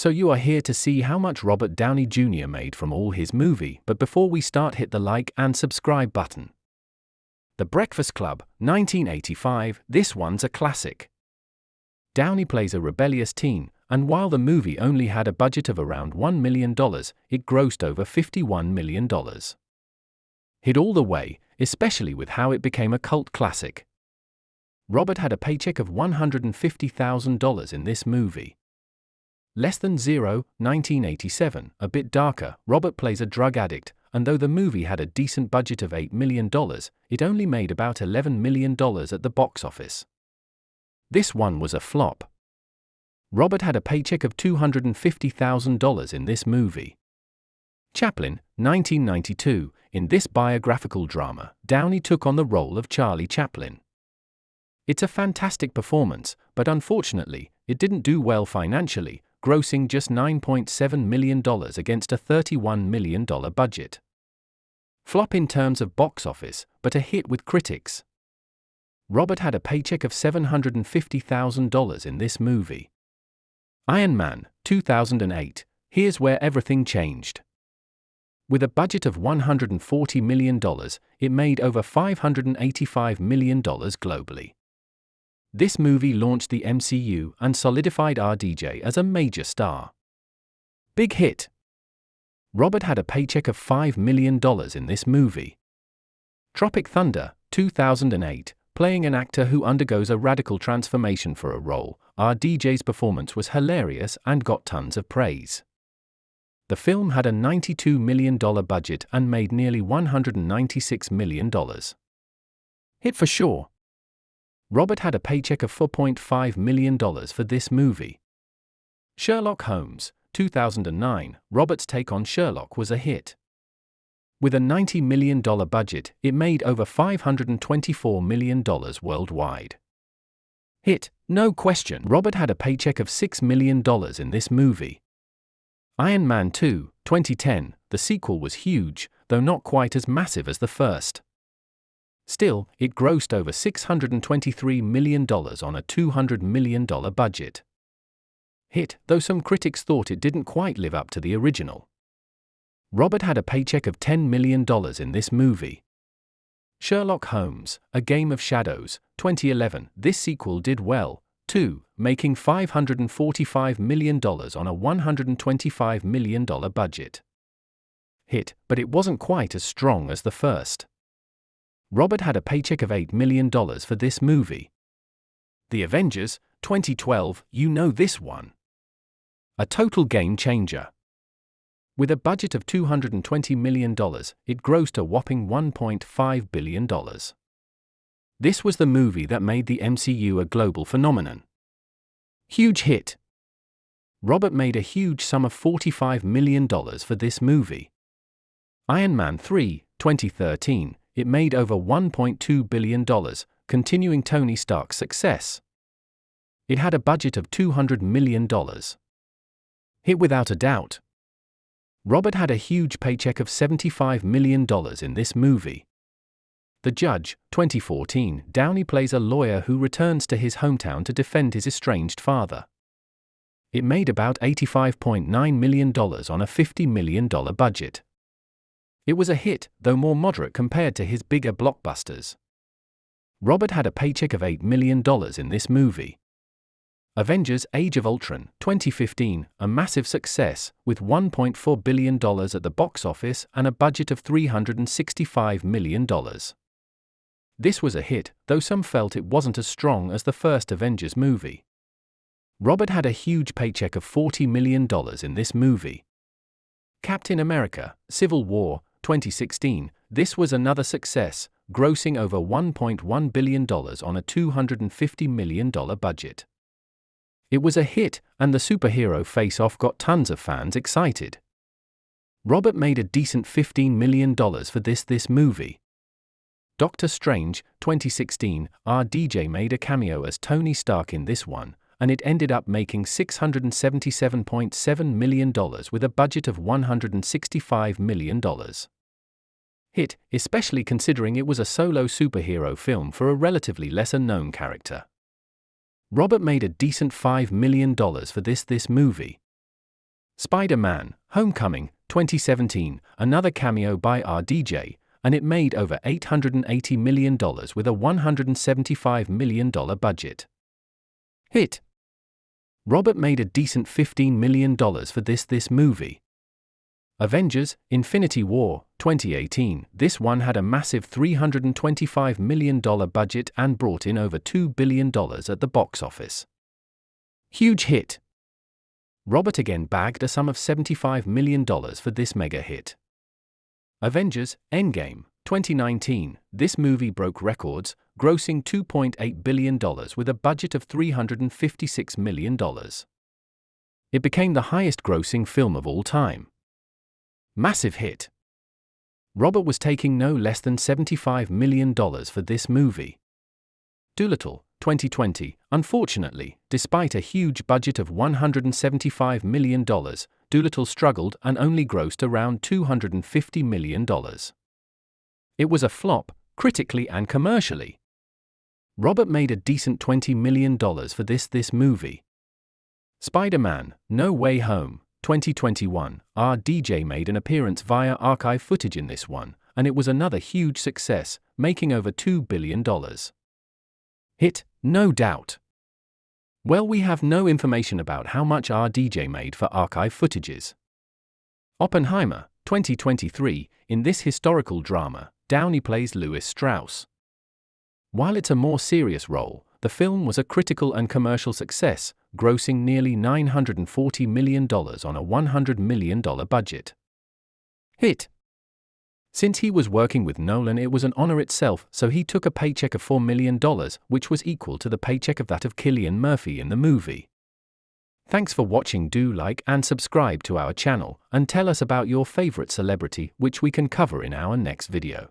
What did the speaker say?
So you are here to see how much Robert Downey Jr. made from all his movie, but before we start, hit the like and subscribe button. The Breakfast Club, 1985, this one's a classic. Downey plays a rebellious teen, and while the movie only had a budget of around $1 million, it grossed over $51 million. Hit all the way, especially with how it became a cult classic. Robert had a paycheck of $150,000 in this movie. Less Than Zero, 1987, a bit darker. Robert plays a drug addict, and though the movie had a decent budget of $8 million, it only made about $11 million at the box office. This one was a flop. Robert had a paycheck of $250,000 in this movie. Chaplin, 1992, in this biographical drama, Downey took on the role of Charlie Chaplin. It's a fantastic performance, but unfortunately, it didn't do well financially, grossing just $9.7 million against a $31 million budget. Flop in terms of box office, but a hit with critics. Robert had a paycheck of $750,000 in this movie. Iron Man, 2008, here's where everything changed. With a budget of $140 million, it made over $585 million globally. This movie launched the MCU and solidified RDJ as a major star. Big hit. Robert had a paycheck of $5 million in this movie. Tropic Thunder, 2008, playing an actor who undergoes a radical transformation for a role, RDJ's performance was hilarious and got tons of praise. The film had a $92 million budget and made nearly $196 million. Hit for sure. Robert had a paycheck of $4.5 million for this movie. Sherlock Holmes, 2009, Robert's take on Sherlock was a hit. With a $90 million budget, it made over $524 million worldwide. Hit, no question. Robert had a paycheck of $6 million in this movie. Iron Man 2, 2010, the sequel was huge, though not quite as massive as the first. Still, it grossed over $623 million on a $200 million budget. Hit, though some critics thought it didn't quite live up to the original. Robert had a paycheck of $10 million in this movie. Sherlock Holmes, A Game of Shadows, 2011, this sequel did well, too, making $545 million on a $125 million budget. Hit, but it wasn't quite as strong as the first. Robert had a paycheck of $8 million for this movie. The Avengers, 2012, you know this one. A total game changer. With a budget of $220 million, it grossed a whopping $1.5 billion. This was the movie that made the MCU a global phenomenon. Huge hit. Robert made a huge sum of $45 million for this movie. Iron Man 3, 2013, it made over $1.2 billion, continuing Tony Stark's success. It had a budget of $200 million. Hit without a doubt. Robert had a huge paycheck of $75 million in this movie. The Judge, 2014, Downey plays a lawyer who returns to his hometown to defend his estranged father. It made about $85.9 million on a $50 million budget. It was a hit, though more moderate compared to his bigger blockbusters. Robert had a paycheck of $8 million in this movie. Avengers Age of Ultron, 2015, a massive success, with $1.4 billion at the box office and a budget of $365 million. This was a hit, though some felt it wasn't as strong as the first Avengers movie. Robert had a huge paycheck of $40 million in this movie. Captain America, Civil War, 2016, this was another success, grossing over $1.1 billion on a $250 million budget. It was a hit, and the superhero face-off got tons of fans excited. Robert made a decent $15 million for this movie. Doctor Strange, 2016, RDJ made a cameo as Tony Stark in this one, and it ended up making $677.7 million with a budget of $165 million. Hit, especially considering it was a solo superhero film for a relatively lesser-known character. Robert made a decent $5 million for this movie. Spider-Man: Homecoming, 2017, another cameo by RDJ, and it made over $880 million with a $175 million budget. Hit. Robert made a decent $15 million for this movie. Avengers: Infinity War, 2018, this one had a massive $325 million budget and brought in over $2 billion at the box office. Huge hit. Robert again bagged a sum of $75 million for this mega hit. Avengers: Endgame, 2019, this movie broke records, grossing $2.8 billion with a budget of $356 million. It became the highest-grossing film of all time. Massive hit. Robert was taking no less than $75 million for this movie. Doolittle, 2020, unfortunately, despite a huge budget of $175 million, Doolittle struggled and only grossed around $250 million. It was a flop, critically and commercially. Robert made a decent $20 million for this movie. Spider-Man: No Way Home, 2021, RDJ made an appearance via archive footage in this one, and it was another huge success, making over $2 billion. Hit, no doubt. Well, we have no information about how much RDJ made for archive footages. Oppenheimer, 2023, in this historical drama, Downey plays Lewis Strauss. While it's a more serious role, the film was a critical and commercial success, grossing nearly $940 million on a $100 million budget. Hit. Since he was working with Nolan, it was an honor itself, so he took a paycheck of $4 million, which was equal to the paycheck of that of Cillian Murphy in the movie. Thanks for watching. Do like and subscribe to our channel, and tell us about your favorite celebrity, which we can cover in our next video.